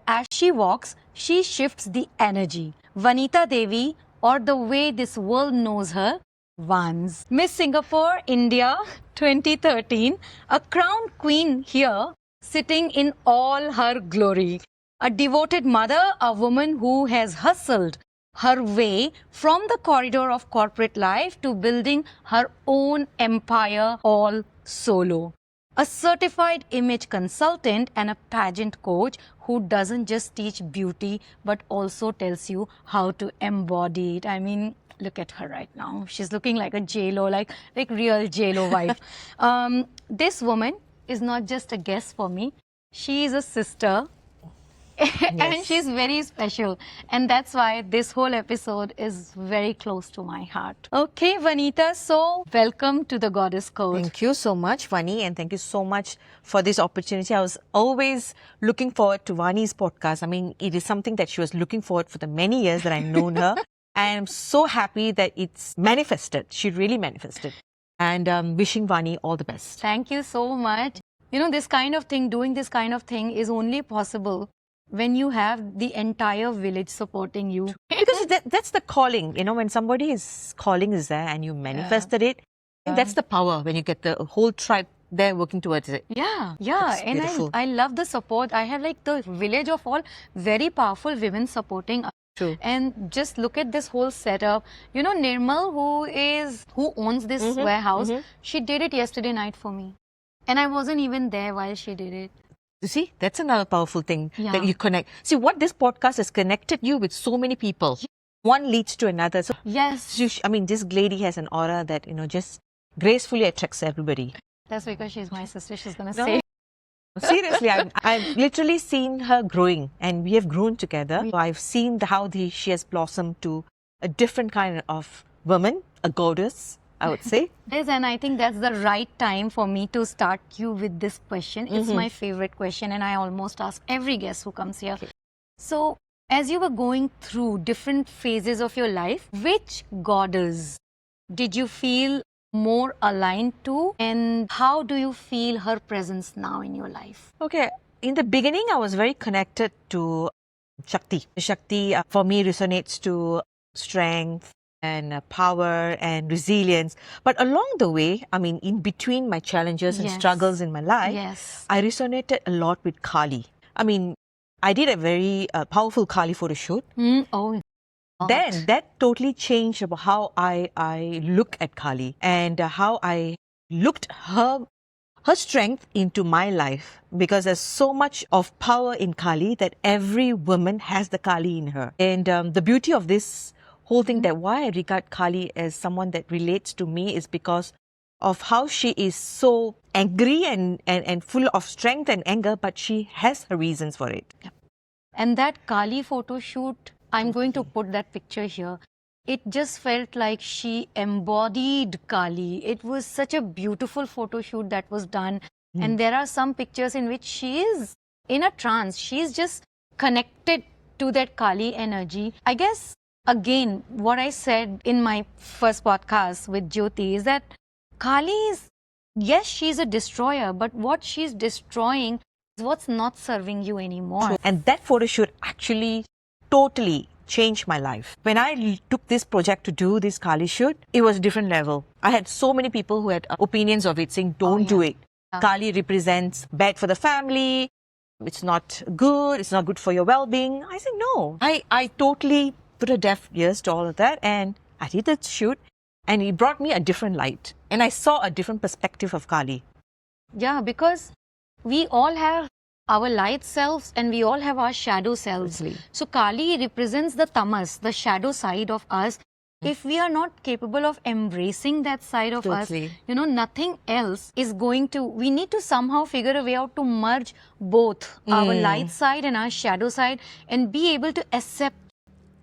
as she walks, she shifts the energy. Vanitha Devi, or the way this world knows her, Vanz. Miss Singapore, India, 2013, a crowned queen here, sitting in all her glory. A devoted mother, a woman who has hustled her way from the corridor of corporate life to building her own empire all solo. A certified image consultant and a pageant coach who doesn't just teach beauty but also tells you how to embody it. I mean, look at her right now. She's looking like a J-Lo, like real J-Lo wife. This woman is not just a guest for me. She is a sister. And she's very special, and that's why this whole episode is very close to my heart. Okay, Vanitha, so welcome to the Goddess Code. Thank you so much, Vani, and thank you so much for this opportunity. I was always looking forward to Vani's podcast. I mean, it is something that she was looking forward for the many years that I've known her. And I'm so happy that it's manifested. She really manifested. And wishing Vani all the best. Thank you so much. You know, this kind of thing, doing this kind of thing is only possible when you have the entire village supporting you. Because that's the calling, you know, when somebody's calling is there and you manifested it, that's the power when you get the whole tribe there working towards it. Yeah, That's and beautiful. I love the support. I have like the village of all very powerful women supporting us. True. And just look at this whole setup. You know, Nirmal, who owns this warehouse, she did it yesterday night for me. And I wasn't even there while she did it. You see, that's another powerful thing Yeah. that you connect. See, what this podcast has connected you with so many people. One leads to another. So, Yes. I mean, this lady has an aura that, you know, just gracefully attracts everybody. That's because she's my sister. She's going to No. say. Seriously, I've literally seen her growing, and we have grown together. So I've seen how she has blossomed to a different kind of woman, a goddess, I would say. Yes, and I think that's the right time for me to start you with this question. It's my favorite question, and I almost ask every guest who comes here. So, as you were going through different phases of your life, which goddess did you feel more aligned to, and how do you feel her presence now in your life? Okay, in the beginning, I was very connected to Shakti. Shakti, for me, resonates to strength and power and resilience. But along the way, I mean, in between my challenges and Yes. struggles in my life, Yes. I resonated a lot with Kali. I mean, I did a very powerful Kali photo shoot. Oh, Then that totally changed about how I look at Kali and how I looked her strength into my life, because there's so much of power in Kali that every woman has the Kali in her. And the beauty of this whole thing, that why I regard Kali as someone that relates to me, is because of how she is so angry and full of strength and anger, but she has her reasons for it. And that Kali photo shoot, I'm going to put that picture here. It just felt like she embodied Kali. It was such a beautiful photo shoot that was done. And there are some pictures in which she is in a trance. She's just connected to that Kali energy. I guess, again, what I said in my first podcast with Jyoti is that Kali is, yes, she's a destroyer, but what she's destroying is what's not serving you anymore. And that photo shoot actually totally changed my life. When I took this project to do this Kali shoot, it was a different level. I had so many people who had opinions of it, saying, don't do it. Kali represents bad for the family. It's not good. It's not good for your well-being. I said, no. I totally put a deaf ears to all of that, and I did the shoot, and it brought me a different light. And I saw a different perspective of Kali. Yeah, because we all have our light selves and we all have our shadow selves. Absolutely. So Kali represents the tamas, the shadow side of us. If we are not capable of embracing that side of Totally. us, you know, nothing else is going to, we need to somehow figure a way out to merge both our light side and our shadow side and be able to accept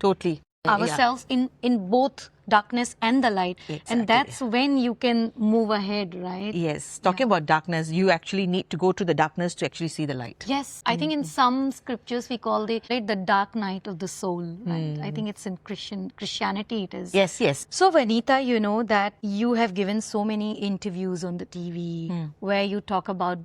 Totally. ourselves in both darkness and the light. Exactly. And that's when you can move ahead, right? Yes. Talking about darkness, you actually need to go to the darkness to actually see the light. Yes, I think in some scriptures we call it the dark night of the soul, right? I think it's in Christianity it is. Yes, yes. So Vanitha, you know that you have given so many interviews on the TV where you talk about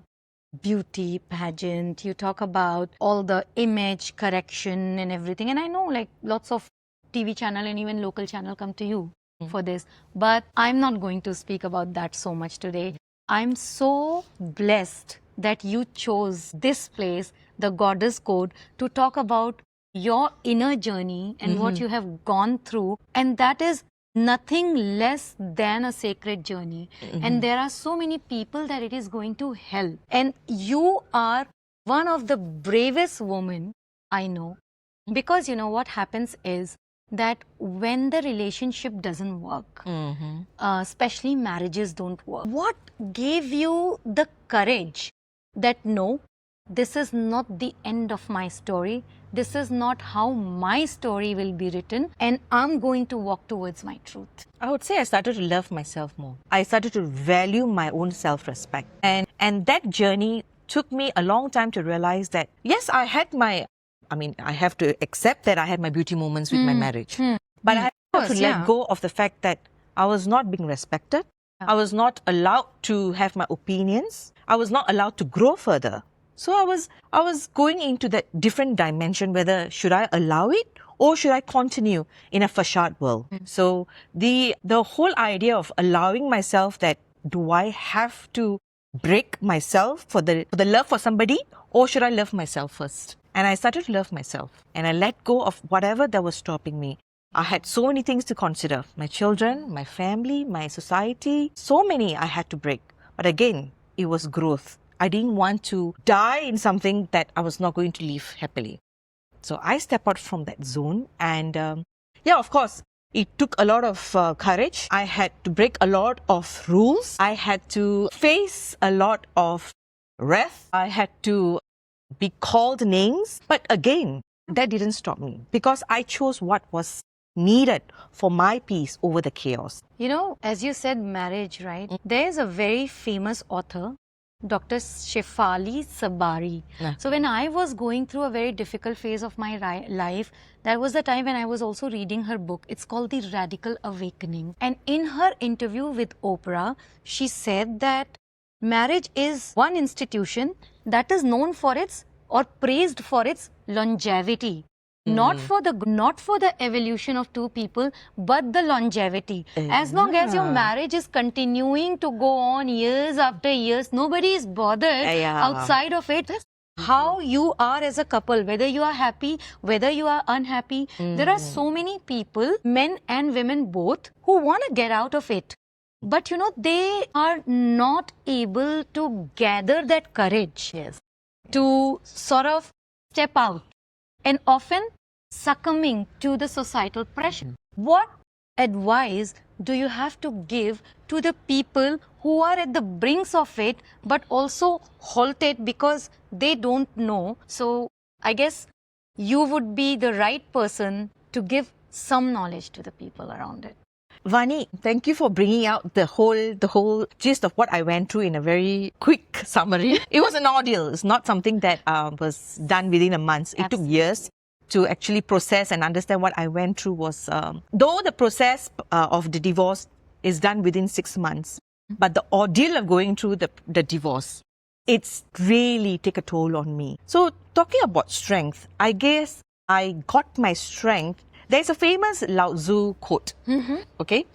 beauty pageant, you talk about all the image correction and everything. And I know like lots of TV channel and even local channel come to you for this. But I'm not going to speak about that so much today. I'm so blessed that you chose this place, the Goddess Code, to talk about your inner journey and what you have gone through. And that is nothing less than a sacred journey. And there are so many people that it is going to help. And you are one of the bravest women I know. Because you know what happens is that when the relationship doesn't work, especially marriages don't work, what gave you the courage that no, this is not the end of my story. This is not how my story will be written, and I'm going to walk towards my truth. I would say I started to love myself more. I started to value my own self-respect. And that journey took me a long time to realize that, yes, I have to accept that I had my beauty moments with my marriage. But I had to let go of the fact that I was not being respected. I was not allowed to have my opinions. I was not allowed to grow further. So I was going into that different dimension, whether should I allow it or should I continue in a facade world. So the whole idea of allowing myself that, do I have to break myself for the love for somebody, or should I love myself first? And I started to love myself, and I let go of whatever that was stopping me. I had so many things to consider. My children, my family, my society, so many I had to break. But again, it was growth. I didn't want to die in something that I was not going to live happily. So I stepped out from that zone, and of course, it took a lot of courage. I had to break a lot of rules. I had to face a lot of wrath. I had to be called names. But again, that didn't stop me, because I chose what was needed for my peace over the chaos. You know, as you said, marriage, right? There's a very famous author, Dr. Shefali Sabari. So when I was going through a very difficult phase of my life, that was the time when I was also reading her book. It's called The Radical Awakening. And in her interview with Oprah, she said that marriage is one institution that is known for its, or praised for its, longevity. Not for the evolution of two people, but the longevity. As long as your marriage is continuing to go on years after years, nobody is bothered outside of it. How you are as a couple, whether you are happy, whether you are unhappy. There are so many people, men and women both, who want to get out of it. But you know, they are not able to gather that courage to sort of step out, and often succumbing to the societal pressure. What advice do you have to give to the people who are at the brinks of it, but also halted because they don't know? So I guess you would be the right person to give some knowledge to the people around it. Vani, thank you for bringing out the whole gist of what I went through in a very quick summary. It was an ordeal. It's not something that was done within a month. It took years to actually process and understand what I went through. Was though the process of the divorce is done within 6 months, but the ordeal of going through the divorce, it's really take a toll on me. So talking about strength, I guess I got my strength. There's a famous Lao Tzu quote, okay?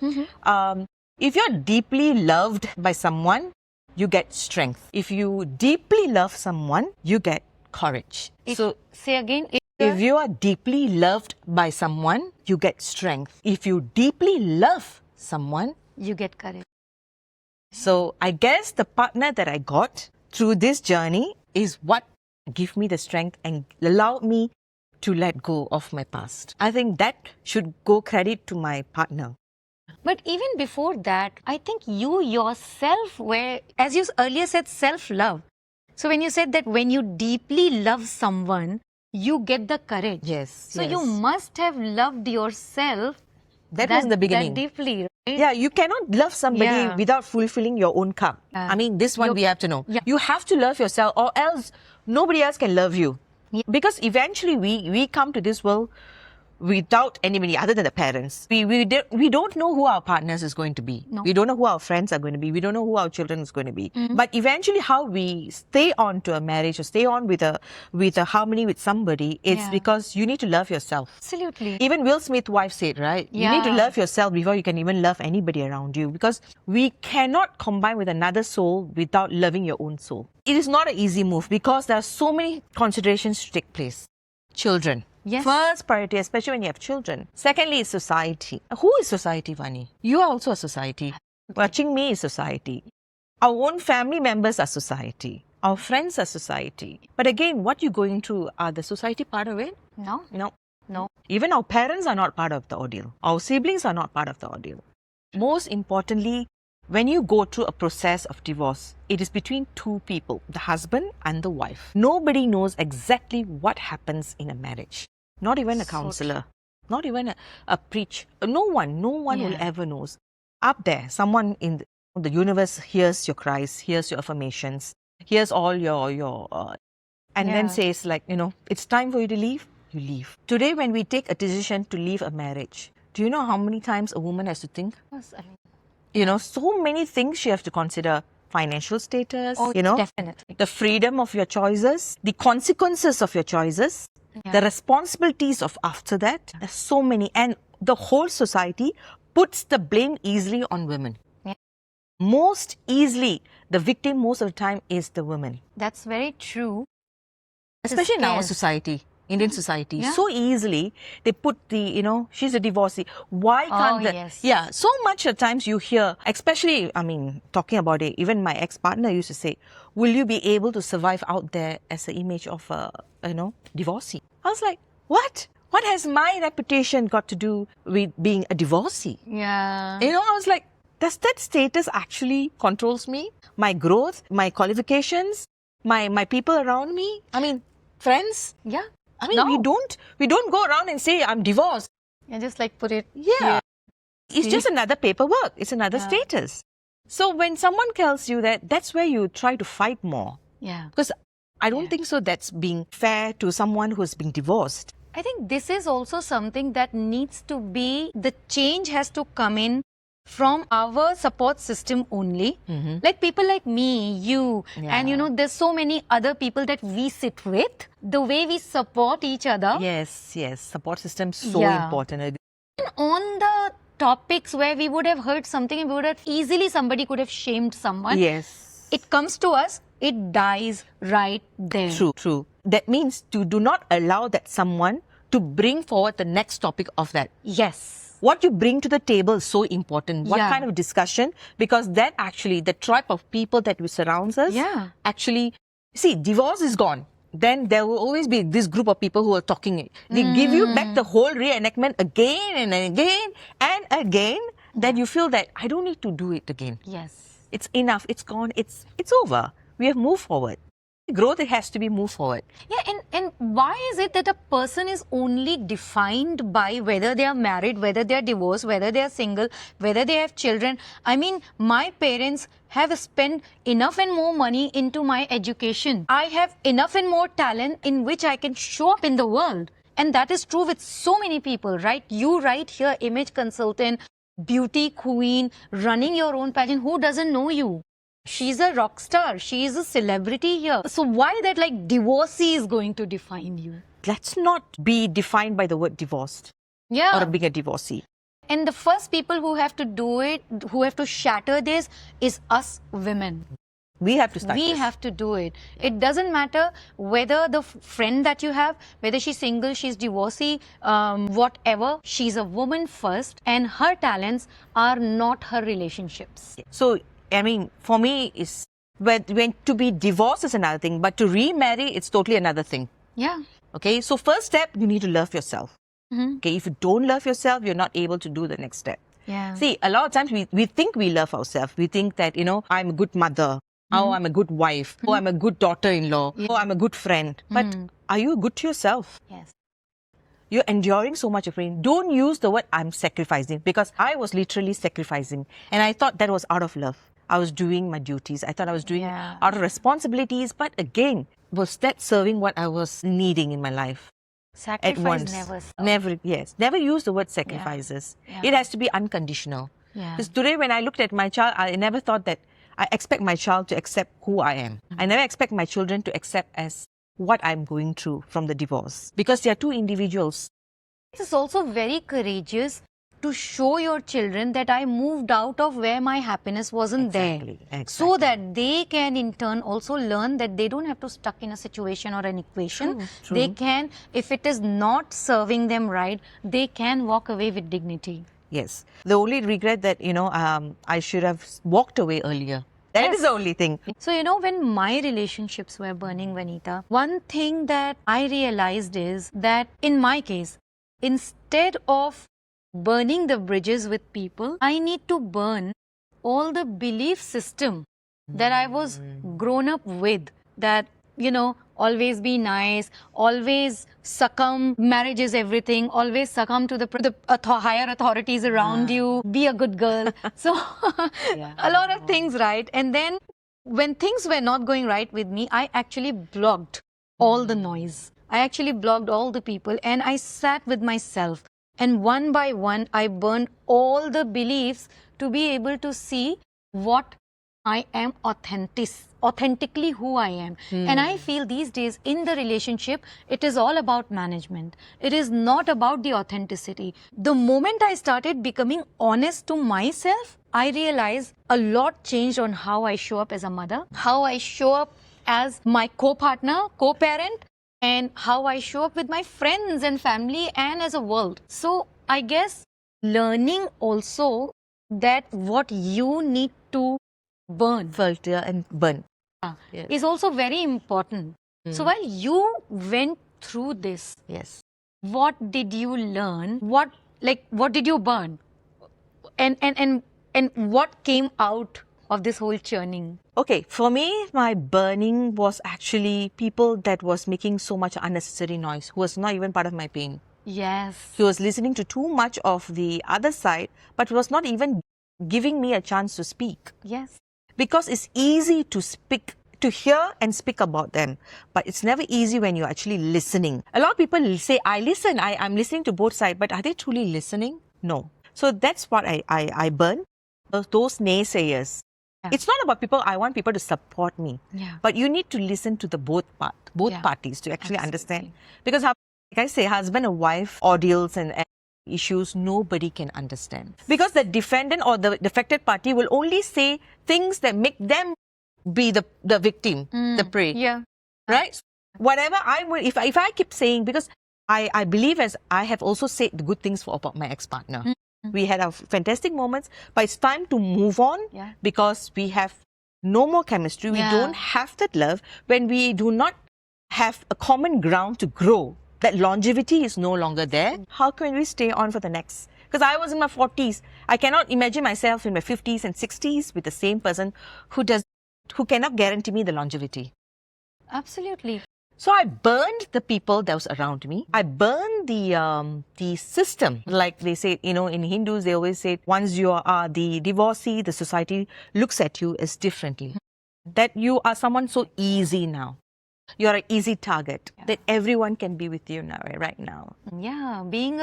If you're deeply loved by someone, you get strength. If you deeply love someone, you get courage. So say again. If you are deeply loved by someone, you get strength. If you deeply love someone, you get courage. So I guess the partner that I got through this journey is what gave me the strength and allowed me to let go of my past. I think that should go credit to my partner. But even before that, I think you yourself were, as you earlier said, self-love. So when you said that when you deeply love someone, you get the courage. Yes. So you must have loved yourself. That was the beginning. That deeply, right? Yeah, you cannot love somebody without fulfilling your own cup. I mean, this one we have to know. You have to love yourself, or else nobody else can love you. Because eventually we come to this world without anybody other than the parents. We don't know who our partners is going to be. No. We don't know who our friends are going to be. We don't know who our children is going to be. But eventually how we stay on to a marriage or stay on with a harmony with somebody, it's because you need to love yourself. Absolutely. Even Will Smith's wife said, right? You need to Yeah. love yourself before you can even love anybody around you, because we cannot combine with another soul without loving your own soul. It is not an easy move because there are so many considerations to take place. Children. Yes. First priority, especially when you have children. Secondly, is society. Who is society, Vani? You are also a society. Watching me is society. Our own family members are society. Our friends are society. But again, what you're going through, are the society part of it? No. No. No. Even our parents are not part of the ordeal. Our siblings are not part of the ordeal. Most importantly, when you go through a process of divorce, it is between two people, the husband and the wife. Nobody knows exactly what happens in a marriage. Not even a counselor, not even a preach. No one will ever knows. Up there, someone in the universe hears your cries, hears your affirmations, hears all your and then says, like, it's time for you to leave. You leave. Today, when we take a decision to leave a marriage, do you know how many times a woman has to think? Yes, I mean, So many things she has to consider. Financial status, definitely. the freedom of your choices, the consequences of your choices, the responsibilities of after that. There's so many. And the whole society puts the blame easily on women. Yeah. Most easily, the victim most of the time is the woman. That's very true. Especially in our scarce. society, Indian society. Yeah. So easily, they put she's a divorcee. Why can't yes. Yeah, so much at times you hear, especially, talking about it, even my ex-partner used to say, will you be able to survive out there as an image of a, divorcee? I was like, what? What has my reputation got to do with being a divorcee? Yeah. I was like, does that status actually controls me? My growth, my qualifications, my people around me? Friends? Yeah. We don't go around and say I'm divorced. Yeah, just like put it. Yeah. It's just another paperwork. It's another status. So when someone tells you that, that's where you try to fight more. Yeah. Because I don't think so that's being fair to someone who's been divorced. I think this is also something that needs to be, the change has to come in from our support system only. Like people like me, you, and there's so many other people that we sit with. The way we support each other. Yes. Support system so important. And on the topics where we would have heard something and we would have easily, somebody could have shamed someone. Yes. It comes to us, it dies right there. True. That means to do not allow that someone to bring forward the next topic of that. Yes. What you bring to the table is so important. What Yeah. kind of discussion? Because that actually, the tribe of people that surrounds us, actually, see, divorce is gone. Then there will always be this group of people who are talking it. They give you back the whole reenactment again and again and again. That you feel that I don't need to do it again. Yes. It's enough. It's gone. It's over. We have moved forward. Growth, it has to be moved forward. Yeah, and why is it that a person is only defined by whether they are married, whether they are divorced, whether they are single, whether they have children? My parents have spent enough and more money into my education. I have enough and more talent in which I can show up in the world. And that is true with so many people, right? You right here, image consultant, beauty queen, running your own pageant. Who doesn't know you? She's a rock star. She is a celebrity here. So why that divorcee is going to define you? Let's not be defined by the word divorced or being a divorcee. And the first people who have to do it, who have to shatter this, is us women. We have to start We this. have to do it. It doesn't matter whether the friend that you have, whether she's single, she's divorcee, whatever. She's a woman first, and her talents are not her relationships. So, for me, is when to be divorced is another thing, but to remarry, it's totally another thing. Yeah. Okay, so first step, you need to love yourself. Okay, if you don't love yourself, you're not able to do the next step. Yeah. See, a lot of times we think we love ourselves. We think that, I'm a good mother. Oh, I'm a good wife. Oh, I'm a good daughter-in-law. Oh, I'm a good friend. But are you good to yourself? Yes. You're enduring so much of pain. Don't use the word I'm sacrificing, because I was literally sacrificing. And I thought that was out of love. I was doing my duties. I thought I was doing out of responsibilities. But again, was that serving what I was needing in my life? Sacrifice at once. never serves. Never, yes. Never use the word sacrifices. Yeah. It has to be unconditional. Yeah. Because today when I looked at my child, I never thought that I expect my child to accept who I am. I never expect my children to accept as what I'm going through from the divorce. Because they are two individuals. It's also very courageous to show your children that I moved out of where my happiness wasn't there. So that they can in turn also learn that they don't have to stuck in a situation or an equation. True. They can, if it is not serving them right, they can walk away with dignity. Yes. The only regret that, I should have walked away earlier. That is the only thing. So, when my relationships were burning, Vanitha, one thing that I realized is that in my case, instead of burning the bridges with people, I need to burn all the belief system that I was grown up with, that, always be nice, always succumb, marriage is everything, always succumb to the higher authorities around you, be a good girl. So, a lot of things, right? And then when things were not going right with me, I actually blocked all the noise. I actually blocked all the people, and I sat with myself. And one by one, I burned all the beliefs to be able to see what I am authentically who I am. And I feel these days in the relationship, it is all about management. It is not about the authenticity. The moment I started becoming honest to myself, I realized a lot changed on how I show up as a mother, how I show up as my co-partner, co-parent, and how I show up with my friends and family and as a world. So I guess learning also that what you need to burn, Filter and burn. Yes. is also very important. So while you went through this, Yes. what did you learn? What did you burn? And what came out of this whole churning? Okay, for me, my burning was actually people that was making so much unnecessary noise, who was not even part of my pain. Yes. He was listening to too much of the other side, but was not even giving me a chance to speak. Yes. Because it's easy to speak, to hear and speak about them, but it's never easy when you're actually listening. A lot of people say, I listen, I'm listening to both sides, but are they truly listening? No. So that's what I burn, those naysayers. Yeah. It's not about people, I want people to support me. Yeah. But you need to listen to the both Yeah. parties to actually Absolutely. understand. Because like I say, husband and wife ordeals and issues nobody can understand. Because the defendant or the affected party will only say things that make them be the victim, the prey. Yeah. Right? Whatever I will, if I keep saying, because I believe, as I have also said the good things about my ex-partner. We had our fantastic moments, but it's time to move on. Yeah. Because we have no more chemistry. We Yeah. don't have that love. When we do not have a common ground to grow, that longevity is no longer there. How can we stay on for the next? Because I was in my 40s. I cannot imagine myself in my 50s and 60s with the same person who cannot guarantee me the longevity. Absolutely. So I burned the people that was around me. I burned the system. Like they say, in Hindus, they always say, once you are the divorcee, the society looks at you as differently. That you are someone so easy now. You are an easy target. That everyone can be with you now, right now. Yeah. Being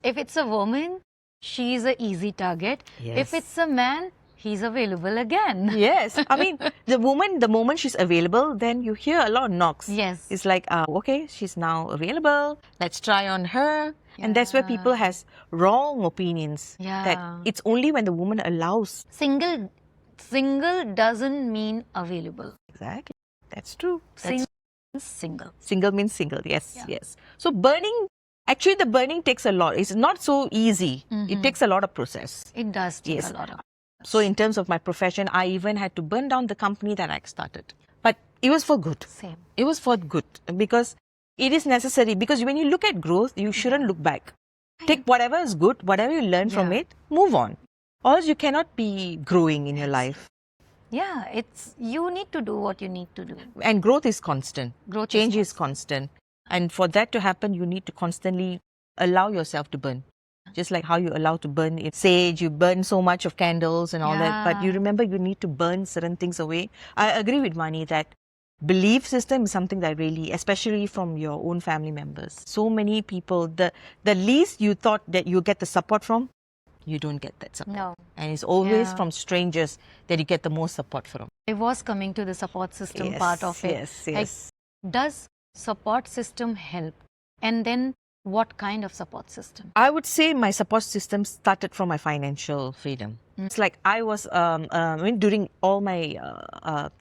if it's a woman, she's an easy target. Yes. If it's a man, he's available again. Yes. I mean, the moment she's available, then you hear a lot of knocks. Yes. It's like, okay, she's now available. Let's try on her. And that's where people has wrong opinions. Yeah. That it's only when the woman allows. Single doesn't mean available. Exactly. That's true. Single. Single means single. Yes. Yes. So actually the burning takes a lot. It's not so easy. It takes a lot of process. It does take Yes. a lot of. So in terms of my profession, I even had to burn down the company that I started. But it was for good. Same. It was for good because it is necessary. Because when you look at growth, you shouldn't look back. Take whatever is good, whatever you learn from it, move on. Or else you cannot be growing in your life. Yeah, you need to do what you need to do. And growth is constant. Growth Change is constant. And for that to happen, you need to constantly allow yourself to burn. Just like how you allow to burn sage, you burn so much of candles and all that. But you remember you need to burn certain things away. I agree with Mani that belief system is something that really, especially from your own family members. So many people, the least you thought that you get the support from, you don't get that support. No. And it's always Yeah. from strangers that you get the most support from. I was coming to the support system part of it. Yes. Does support system help? And then what kind of support system? I would say my support system started from my financial freedom. It's like I was, during all my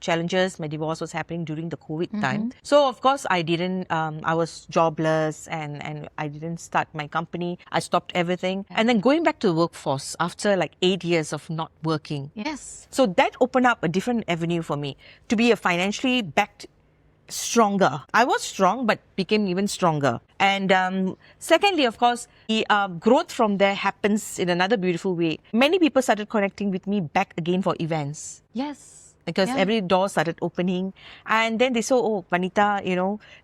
challenges, my divorce was happening during the COVID time. So, of course, I didn't, I was jobless and I didn't start my company. I stopped everything. And then going back to the workforce after like 8 years of not working. Yes. So that opened up a different avenue for me to be a financially backed stronger. I was strong, but became even stronger. And secondly, of course, the growth from there happens in another beautiful way. Many people started connecting with me back again for events. Yes. Because Yeah. every door started opening. And then they saw, oh, Vanitha,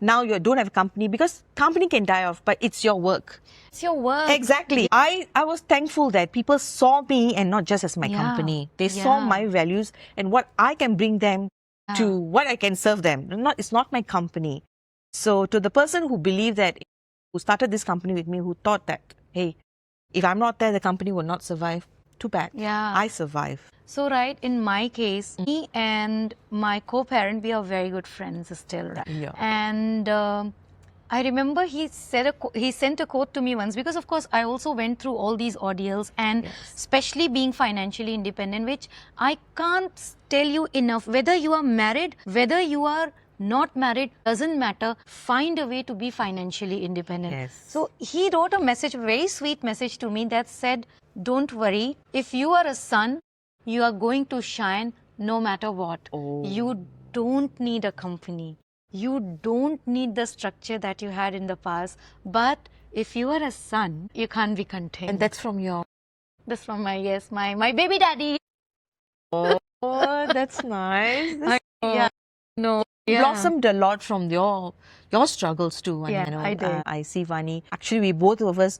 now you don't have a company, because company can die off, but it's your work. It's your work. Exactly. I was thankful that people saw me and not just as my Yeah. company. They saw Yeah. my values and what I can bring them to what I can serve them. It's not my company. So to the person who believed that, who started this company with me, who thought that, hey, if I'm not there, the company will not survive. Too bad. Yeah. I survive. So, right, in my case, me and my co-parent, we are very good friends still, right? Yeah. And I remember he sent a quote to me once, because of course I also went through all these ordeals, and especially being financially independent, which I can't tell you enough. Whether you are married, whether you are not married, doesn't matter. Find a way to be financially independent. Yes. So he wrote a message, a very sweet message to me that said, don't worry, if you are a sun, you are going to shine no matter what. Oh. You don't need a company. You don't need the structure that you had in the past. But if you are a son, you can't be contained. And that's from your... That's from my baby daddy. Oh, that's nice. Yeah. No. Blossomed a lot from your struggles too. Vani. Yeah, I did. I see, Vani. Actually, we both of us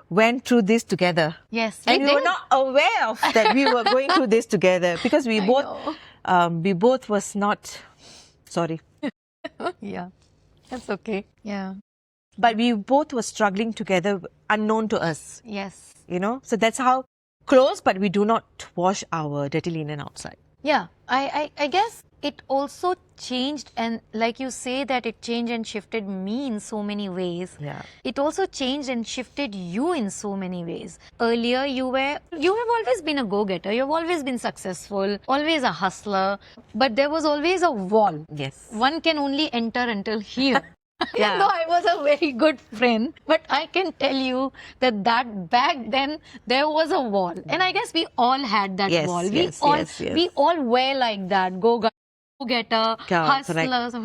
went through this together. Yes, And we were not aware of that we were going through this together, because we both was not... Sorry. Yeah, that's okay. Yeah. But we both were struggling together, unknown to us, Yes. So that's how close, but we do not wash our dirty linen outside. Yeah, I guess it also changed, and like you say that it changed and shifted me in so many ways. Yeah. It also changed and shifted you in so many ways. Earlier you have always been a go-getter, you've always been successful, always a hustler, but there was always a wall. Yes. One can only enter until here. Yeah. Though I was a very good friend, but I can tell you that back then there was a wall, and I guess we all had that Yes, wall. yes, We all yes, yes. we all were like that, go-getter, Yeah, hustlers.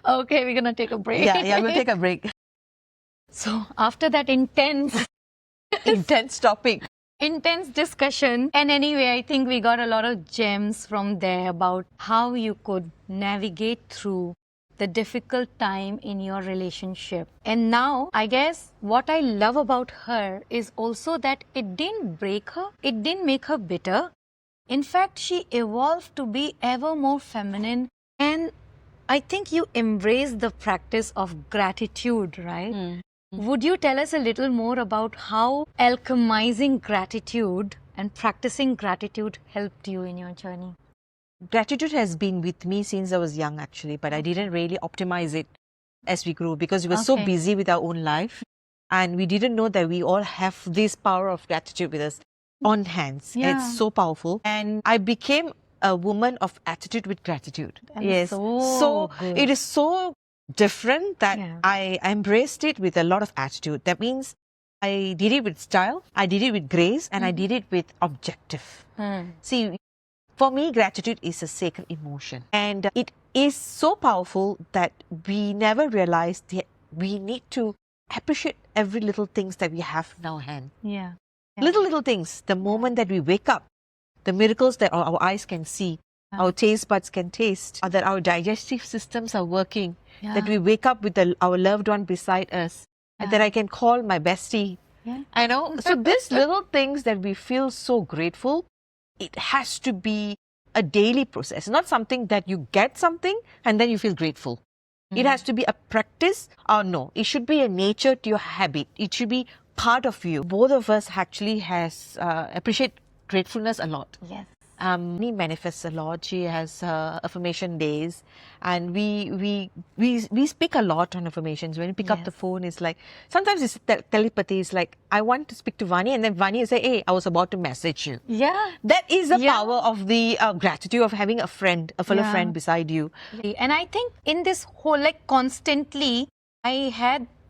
Okay, we're gonna take a break. Yeah, we'll take a break. So after that intense topic. intense discussion, and anyway, I think we got a lot of gems from there about how you could navigate through the difficult time in your relationship. And now, I guess what I love about her is also that it didn't break her, it didn't make her bitter. In fact, she evolved to be ever more feminine, and I think you embrace the practice of gratitude, right? Would you tell us a little more about how alchemizing gratitude and practicing gratitude helped you in your journey? Gratitude has been with me since I was young, actually, but I didn't really optimize it as we grew, because we were so Okay. busy with our own life, and we didn't know that we all have this power of gratitude with us on hands. Yeah. It's so powerful. And I became a woman of attitude with gratitude. That is so good. it is so different that Yeah. I embraced it with a lot of attitude. That means I did it with style, I did it with grace, and I did it with objective. See, for me, gratitude is a sacred emotion, and it is so powerful that we never realize that we need to appreciate every little things that we have in our hand. Yeah. Little things. The moment that we wake up, the miracles that our eyes can see, our taste buds can taste, or that our digestive systems are working, that we wake up with our loved one beside us, and that I can call my bestie. Yeah. I know. So these little things that we feel so grateful, it has to be a daily process, not something that you get something and then you feel grateful. It has to be a practice, or no, it should be a nature to your habit. It should be part of you. Both of us actually has appreciate gratefulness a lot. Yes. He manifests a lot. She has affirmation days, and we speak a lot on affirmations. When you pick up the phone, it's like sometimes it's telepathy. It's like I want to speak to Vani, and then Vani will say, "Hey, I was about to message you." Yeah. That is the power of the gratitude of having a friend, a fellow friend beside you. And I think in this whole, like, constantly,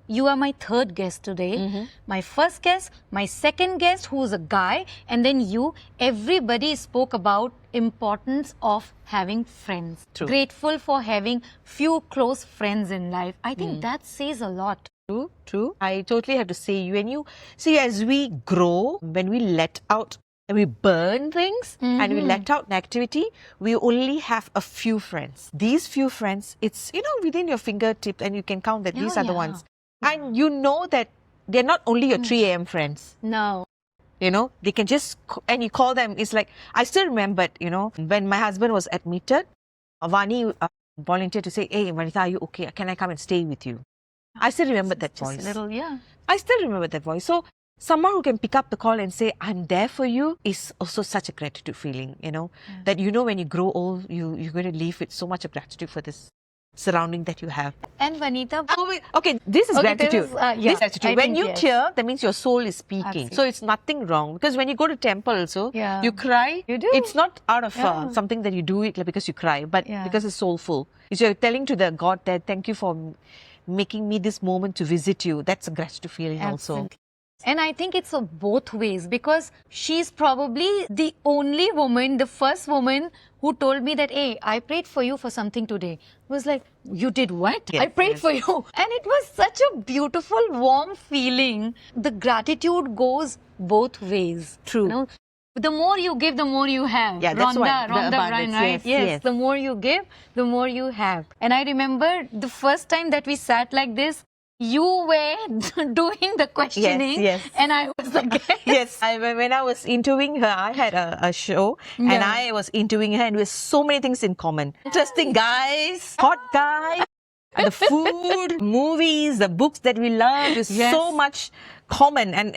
you are my third guest today. My first guest, my second guest, who's a guy, and then you. Everybody spoke about importance of having friends. True. Grateful for having few close friends in life. I think that says a lot. True, true. I totally have to say, when you see, as we grow, when we let out and we burn things and we let out negativity, we only have a few friends. These few friends, it's, within your fingertips, and you can count that these are the ones. And you know that they're not only your 3 a.m. friends. No. They can just, and you call them, it's like, I still remembered, when my husband was admitted, Vani volunteered to say, "Hey, Vanitha, are you okay? Can I come and stay with you?" I still remember that voice. Just a little, I still remember that voice. So someone who can pick up the call and say, "I'm there for you," is also such a gratitude feeling, that when you grow old, you're going to live with so much of gratitude for this surrounding that you have. And Vanitha, Okay, this is gratitude. This is gratitude. I When think you yes. tear, that means your soul is speaking. Absolutely. So it's nothing wrong. Because when you go to temple also, you cry. You do. It's not out of something that you do it because you cry, but because it's soulful. It's you're telling to the God that, "Thank you for making me this moment to visit you." That's a gratitude feeling also. And I think it's of both ways, because she's probably the only woman, the first woman who told me that, "Hey, I prayed for you for something today." I was like, "You did what?" Yes, I prayed for you. And it was such a beautiful, warm feeling. The gratitude goes both ways. True. The more you give, the more you have. Yeah, that's Rhonda abundance. Bryan, right? Yes. The more you give, the more you have. And I remember the first time that we sat like this, you were doing the questioning, Yes. and I was like, Yes, when I was interviewing her, I had a show, and I was interviewing her, and with so many things in common. Interesting guys, hot guy, and the food, movies, the books that we love is so much common. And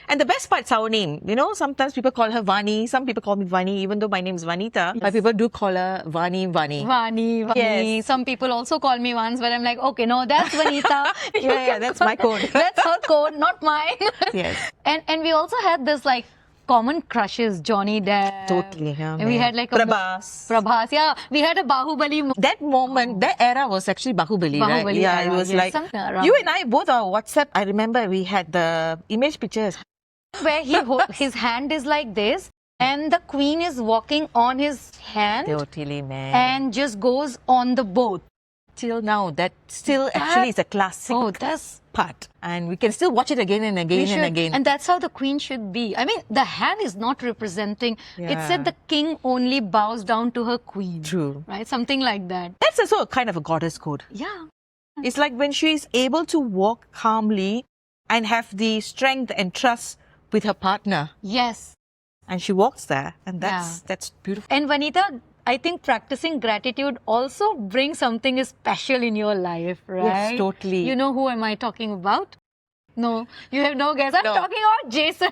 and the best part is our name. Sometimes people call her Vani, some people call me Vani, even though my name is Vanitha, but people do call her Vani. Vani. Yes. Some people also call me once, but I'm like, okay, no, that's Vanitha. Yeah, that's my code. That's her code, not mine. Yes. And we also had this like common crushes, Johnny Depp. Totally, yeah. And we had like Prabhas. Yeah, we had a Bahubali. That moment, that era was actually Bahubali, right? Yeah, era, it was like, something you and I both are WhatsApp. I remember we had the image pictures. Where his hand is like this, and the queen is walking on his hand. Totally, man. And just goes on the boat. Till now, that still actually is a classic part. And we can still watch it again and again and again. And that's how the queen should be. I mean, the hand is not representing. It said the king only bows down to her queen. True. Right? Something like that. That's also a kind of a goddess code. Yeah. It's like when she is able to walk calmly and have the strength and trust with her partner. Yes. And she walks there. And that's beautiful. And Vanitha, I think practicing gratitude also brings something special in your life, right? Yes, totally. You know who am I talking about? No, you have no guess. I'm talking about Jason.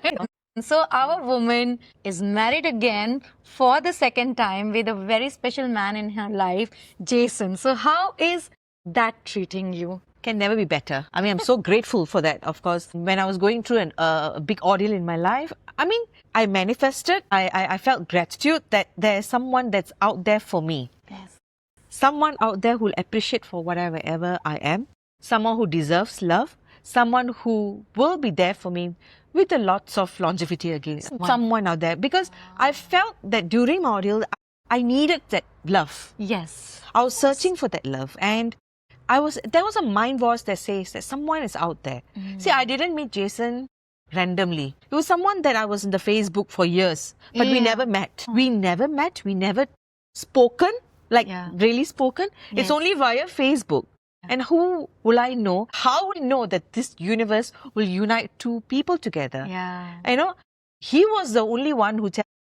So our woman is married again for the second time with a very special man in her life, Jason. So how is that treating you? Can never be better. I mean, I'm so grateful for that. Of course, when I was going through a big ordeal in my life, I manifested, I felt gratitude that there's someone that's out there for me. Yes. Someone out there who'll appreciate for whatever I am. Someone who deserves love. Someone who will be there for me with a lots of longevity again. Someone out there. Because I felt that during my ordeal, I needed that love. Yes. I was searching for that love. And there was a mind voice that says that someone is out there. See, I didn't meet Jason randomly. It was someone that I was in the Facebook for years, but we never met. We never met. We never spoken, really spoken. Yes. It's only via Facebook. And who will I know? How will I know that this universe will unite two people together? Yeah. He was the only one who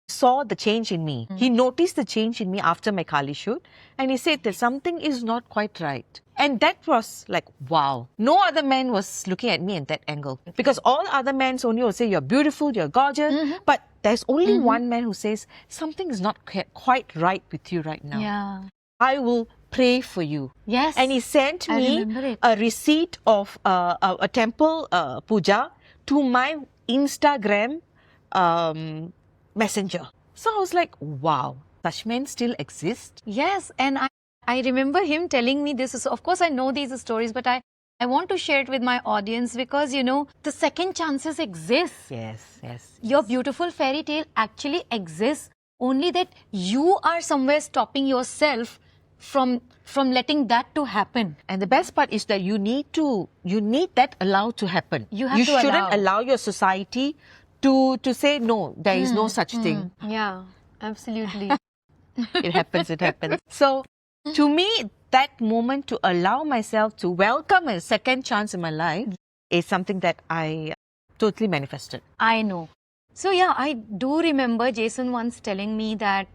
saw the change in me. He noticed the change in me after my Kali shoot, and he said that something is not quite right. And that was like, wow. No other man was looking at me at that angle. Because all other men only will say, you're beautiful, you're gorgeous. But there's only one man who says, something is not quite right with you right now. Yeah. I will pray for you. Yes. And he sent I me remember it. a receipt of a temple puja to my Instagram messenger. So I was like, wow, such men still exist? Yes, and I remember him telling me this. Of course, I know these stories, but I want to share it with my audience because, you know, the second chances exist. Yes, yes. Your beautiful fairy tale actually exists, only that you are somewhere stopping yourself from letting that to happen. And the best part is that you need that allowed to happen. You have to shouldn't allow your society to say, no, there is no such thing. Yeah, absolutely. It happens, it happens. So, to me, that moment to allow myself to welcome a second chance in my life is something that I totally manifested. I know. So yeah, I do remember Jason once telling me that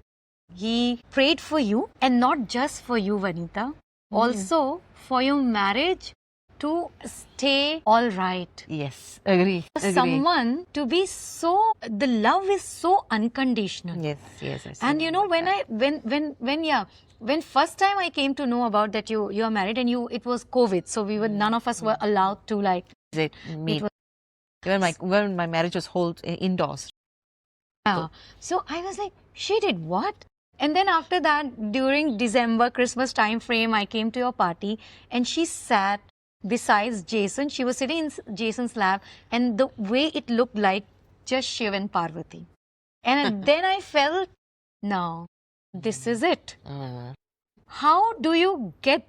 he prayed for you, and not just for you, Vanitha, also for your marriage to stay all right. Yes, agree. Someone to be so, the love is so unconditional. Yes, yes. And you know, when first time I came to know about that you are married, and it was COVID, so we were none of us were allowed to like meet. was- When my marriage was held indoors. Yeah. So I was like, she did what? And then after that, during December, Christmas time frame, I came to your party and she sat besides Jason. She was sitting in Jason's lap, and the way it looked like just Shiv and Parvati. And then I felt, no, this is it. How do you get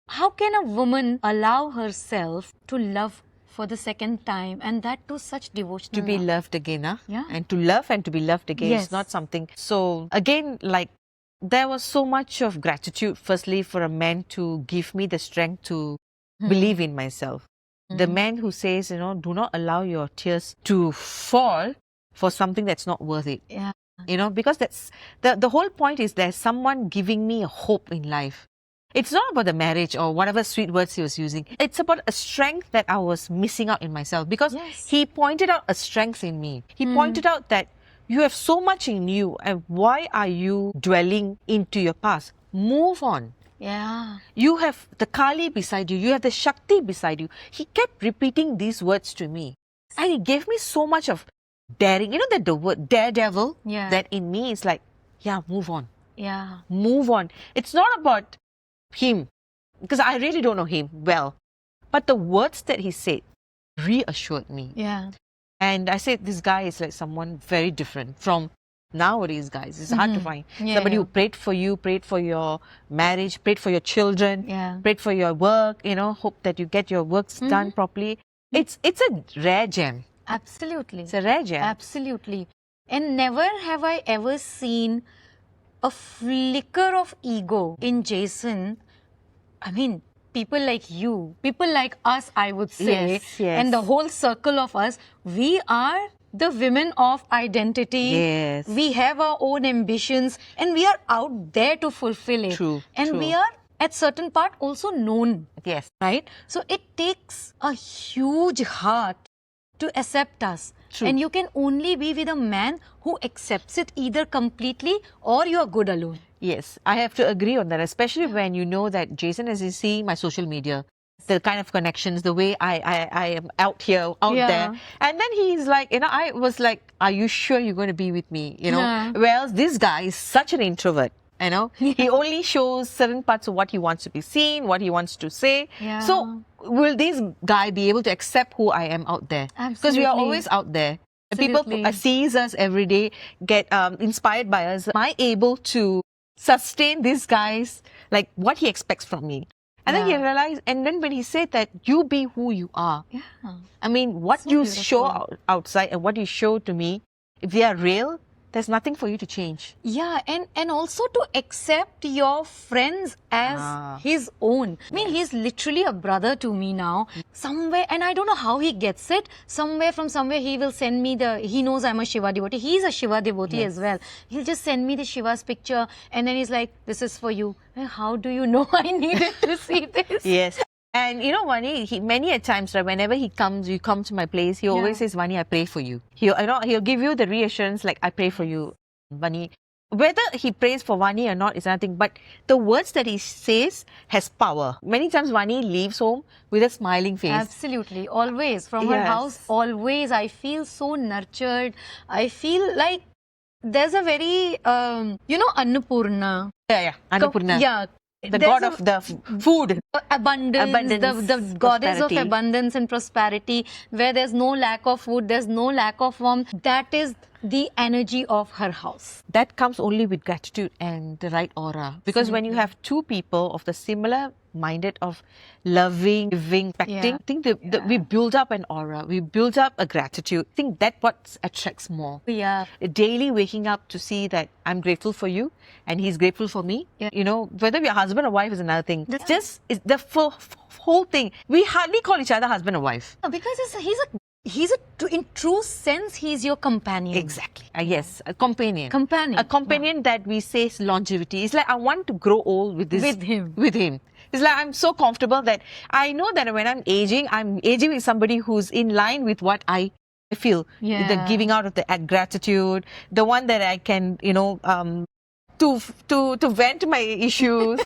how can a woman allow herself to love for the second time, and that to such devotional To be love? loved again, huh? Yeah. And to love and to be loved again Yes. is not something. So again, like, there was so much of gratitude, firstly, for a man to give me the strength to believe in myself. The man who says, you know, do not allow your tears to fall for something that's not worth it. Yeah. You know, because that's the whole point is there's someone giving me a hope in life. It's not about the marriage or whatever sweet words he was using. It's about a strength that I was missing out in myself, because Yes. he pointed out a strength in me. He pointed out that you have so much in you, and why are you dwelling into your past? Move on. Yeah. You have the Kali beside you. You have the Shakti beside you. He kept repeating these words to me. And he gave me so much of daring. You know that the word daredevil, Yeah. that in me is like, yeah, move on. Yeah. Move on. It's not about him, because I really don't know him well. But the words that he said reassured me. Yeah. And I said, this guy is like someone very different from nowadays guys. It's hard to find. Yeah, Somebody yeah. who prayed for you, prayed for your marriage, prayed for your children, Yeah. prayed for your work, you know, hope that you get your works done properly. It's a rare gem. Absolutely. It's a rare gem. Absolutely. And never have I ever seen a flicker of ego in Jason. I mean, people like you, people like us, I would say, Yes, yes. and the whole circle of us, we are the women of identity. Yes. We have our own ambitions, and we are out there to fulfill it. True, And true. we are at certain part also known. Yes. Right? So it takes a huge heart to accept us. True. And you can only be with a man who accepts it either completely or you are good alone. Yes, I have to agree on that, especially when you know that Jason, as you see my social media, the kind of connections, the way I am out here, out Yeah. there. And then he's like, you know, I was like, are you sure you're going to be with me? You know, Yeah. whereas this guy is such an introvert. You know, he only shows certain parts of what he wants to be seen, what he wants to say. Yeah. So, will this guy be able to accept who I am out there? Because we are Absolutely. always out there. Absolutely. People sees us every day, get inspired by us. Am I able to sustain this guy's, like, what he expects from me? And then he Yeah. realized, and then when he said that, you be who you are. Yeah. I mean, what So you beautiful. show outside and what you show to me, if they are real, there's nothing for you to change. Yeah, and also to accept your friends as his own. I mean, he's literally a brother to me now. Somewhere, and I don't know how he gets it. Somewhere from somewhere, he will send me he knows I'm a Shiva devotee. He's a Shiva devotee as well. He'll just send me the Shiva's picture, and then he's like, "This is for you." How do you know I needed to see this? Yes. And you know, Vani, many a times, right, whenever you come to my place, he always says, Vani, I pray for you. He'll give you the reassurance like, I pray for you, Vani. Whether he prays for Vani or not is nothing, but the words that he says has power. Many times Vani leaves home with a smiling face. Absolutely. Always. From her house, always. I feel so nurtured. I feel like there's a very, Annapurna. Yeah. Annapurna. Yeah. The god of the food. Abundance, the goddess of abundance and prosperity, where there's no lack of food, there's no lack of warmth. That is the energy of her house. That comes only with gratitude and the right aura. Because when you have two people of the similar minded of loving, giving, respecting, I think we build up an aura, we build up a gratitude. I think that's what attracts more. Yeah. Daily waking up to see that I'm grateful for you and he's grateful for me. Yeah. You know, whether we're husband or wife is another thing. It's the whole thing. We hardly call each other husband or wife. Because in true sense, he's your companion. Exactly. Yes, a companion. Companion. A companion that we say is longevity. It's like I want to grow old with this. With him. It's like I'm so comfortable that I know that when I'm aging with somebody who's in line with what I feel. Yeah. The giving out of the gratitude, the one that I can, to vent my issues,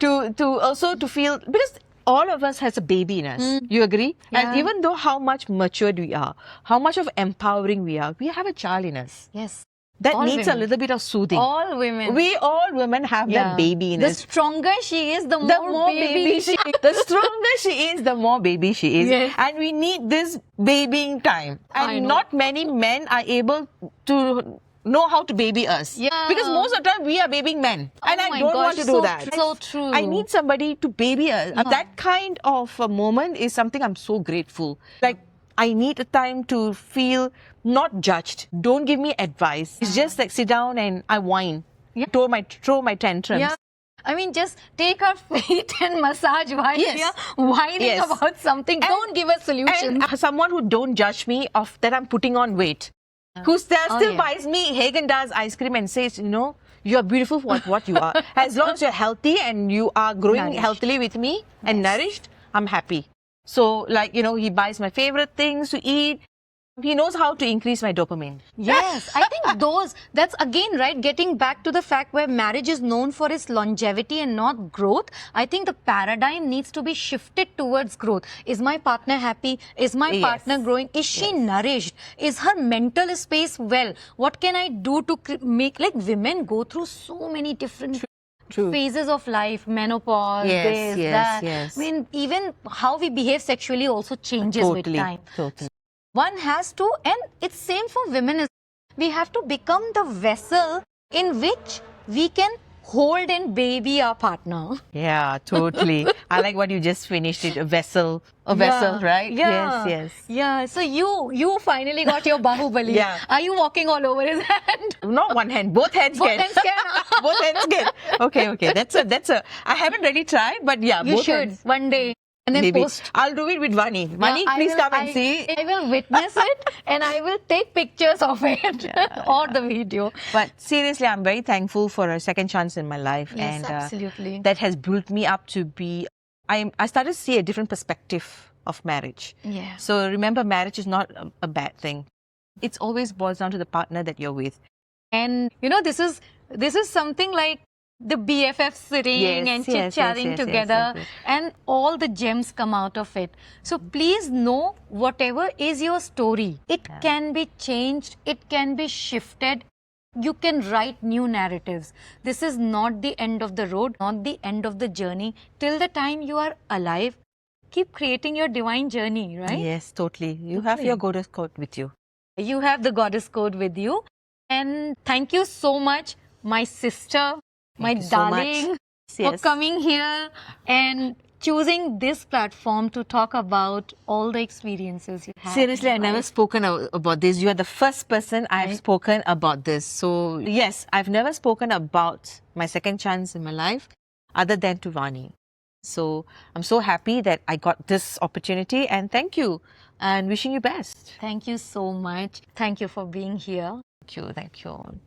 to also to feel, because all of us has a baby in us. You agree? Yeah. And even though how much matured we are, how much of empowering we are, we have a child in us. Yes. That needs a little bit of soothing. All women. We all women have that baby in us. The stronger she is, the more baby she is. The stronger she is, the more baby she is. Yes. And we need this babying time. And not many men are able to know how to baby us. Yeah. Because most of the time we are babying men. And I don't want to do that. So true. I need somebody to baby us. Yeah. That kind of a moment is something I'm so grateful. Like, I need a time to feel not judged. Don't give me advice. It's just like sit down and I whine. Yeah. Throw my tantrums. Yeah. I mean, just take her feet and massage while you're whining about something. Don't give a solution. And someone who don't judge me of that I'm putting on weight. Who still buys me Haagen-Dazs ice cream and says, you are beautiful for what you are. As long as you're healthy and you are growing healthily with me and nourished, I'm happy. So, like, he buys my favorite things to eat. He knows how to increase my dopamine. Yes, I think that's again, right, getting back to the fact where marriage is known for its longevity and not growth. I think the paradigm needs to be shifted towards growth. Is my partner happy? Is my partner growing? Is she nourished? Is her mental space well? What can I do to make, like, women go through so many different phases of life, menopause, that. Yes. I mean, even how we behave sexually also changes with time. Totally. One has to, and it's same for women, we have to become the vessel in which we can hold and baby our partner. Yeah, totally. I like what you just finished it, a vessel, right? Yeah. Yes. Yeah, so you finally got your Bahubali. Yeah. Are you walking all over his hand? Not one hand, both hands can. Both hands can. Okay. That's a, I haven't really tried, but yeah, you both should, hands. one day. And then Maybe. post. I'll do it with Vani. Vani, please come and see. I will witness it and I will take pictures of it or the video. But seriously, I'm very thankful for a second chance in my life. Yes, and absolutely. That has built me up to be, I started to see a different perspective of marriage. Yeah. So remember, marriage is not a bad thing. It always boils down to the partner that you're with. And this is something like the BFF sitting and chit-chatting together, and all the gems come out of it. So please know, whatever is your story, it can be changed, it can be shifted. You can write new narratives. This is not the end of the road, not the end of the journey. Till the time you are alive, keep creating your divine journey, right? Yes, totally. You have your goddess code with you. You have the goddess code with you. And thank you so much, my sister, my darling, for coming here and choosing this platform to talk about all the experiences you had. Seriously, I've never spoken about this. You are the first person I've Right. spoken about this. So, yes, I've never spoken about my second chance in my life other than to Vani. So, I'm so happy that I got this opportunity and thank you and wishing you best. Thank you so much. Thank you for being here. Thank you. Thank you.